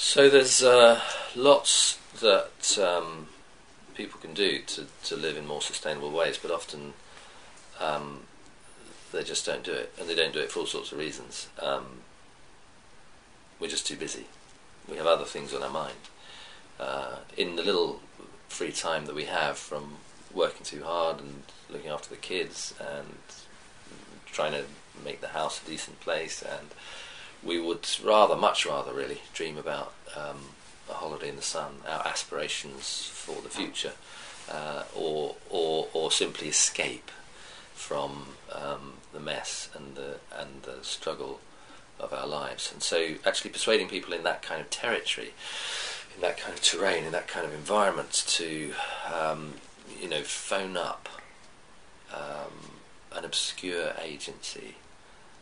So there's lots that people can do to live in more sustainable ways, but often they just don't do it, and they don't do it for all sorts of reasons. We're just too busy. We have other things on our mind. In the little free time that we have from working too hard and looking after the kids and trying to make the house a decent place, and we would much rather really dream about a holiday in the sun, our aspirations for the future, or simply escape from the mess and the struggle of our lives. And so actually persuading people in that kind of territory, in that kind of terrain, in that kind of environment to phone up an obscure agency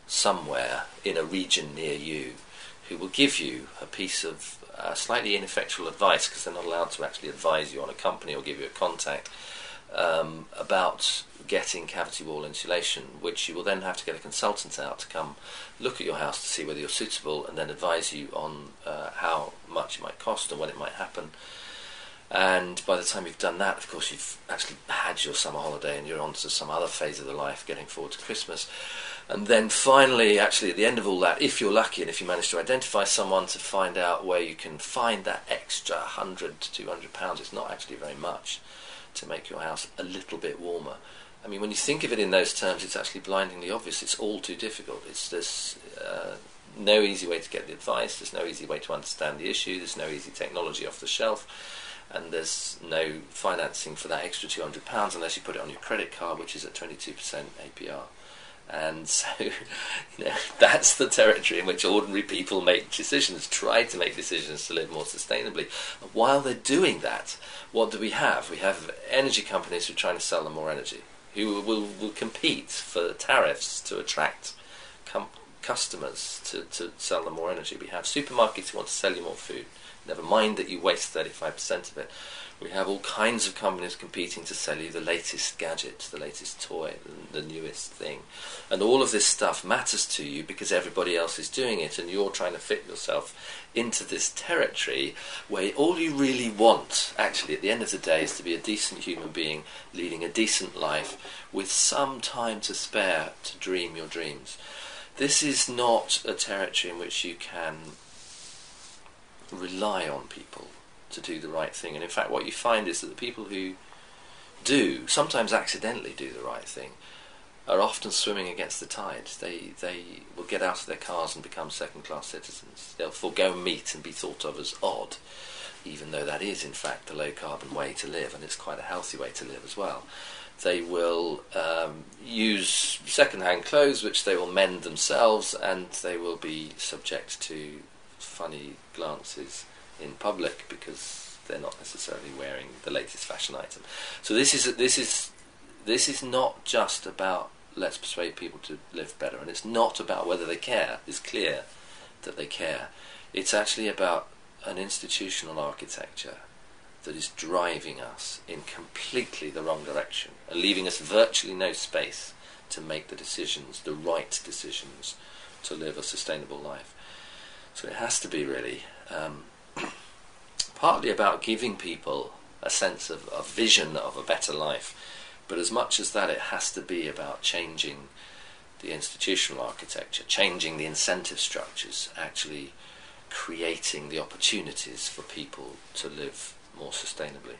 somewhere in a region near you who will give you a piece of slightly ineffectual advice, because they're not allowed to actually advise you on a company or give you a contact about getting cavity wall insulation, which you will then have to get a consultant out to come look at your house to see whether you're suitable, and then advise you on how much it might cost and when it might happen. And by the time you've done that, of course, you've actually had your summer holiday and you're on to some other phase of the life, getting forward to Christmas. And then finally, actually at the end of all that, if you're lucky and if you manage to identify someone to find out where you can find that extra £100 to £200, it's not actually very much, to make your house a little bit warmer. I mean, when you think of it in those terms, it's actually blindingly obvious. It's all too difficult. There's no easy way to get the advice. There's no easy way to understand the issue. There's no easy technology off the shelf. And there's no financing for that extra £200 unless you put it on your credit card, which is at 22% APR. And so, that's the territory in which ordinary people make decisions, try to make decisions to live more sustainably. And while they're doing that, what do we have? We have energy companies who are trying to sell them more energy, who will compete for tariffs to attract customers to sell them more energy. We have supermarkets who want to sell you more food. Never mind that you waste 35% of it. We have all kinds of companies competing to sell you the latest gadget, the latest toy, the newest thing. And all of this stuff matters to you because everybody else is doing it, and you're trying to fit yourself into this territory where all you really want, actually, at the end of the day, is to be a decent human being, leading a decent life, with some time to spare to dream your dreams. This is not a territory in which you can rely on people to do the right thing. And in fact, what you find is that the people who do, sometimes accidentally do the right thing, are often swimming against the tide. They will get out of their cars and become second-class citizens. They'll forgo meat and be thought of as odd, even though that is in fact the low-carbon way to live, and it's quite a healthy way to live as well. They will use second-hand clothes, which they will mend themselves, and they will be subject to funny glances in public because they're not necessarily wearing the latest fashion item. So this is not just about let's persuade people to live better, and it's not about whether they care. It's clear that they care. It's actually about an institutional architecture that is driving us in completely the wrong direction and leaving us virtually no space to make the decisions, the right decisions, to live a sustainable life. So it has to be really partly about giving people a sense of a vision of a better life, but as much as that, it has to be about changing the institutional architecture, changing the incentive structures, actually creating the opportunities for people to live more sustainably.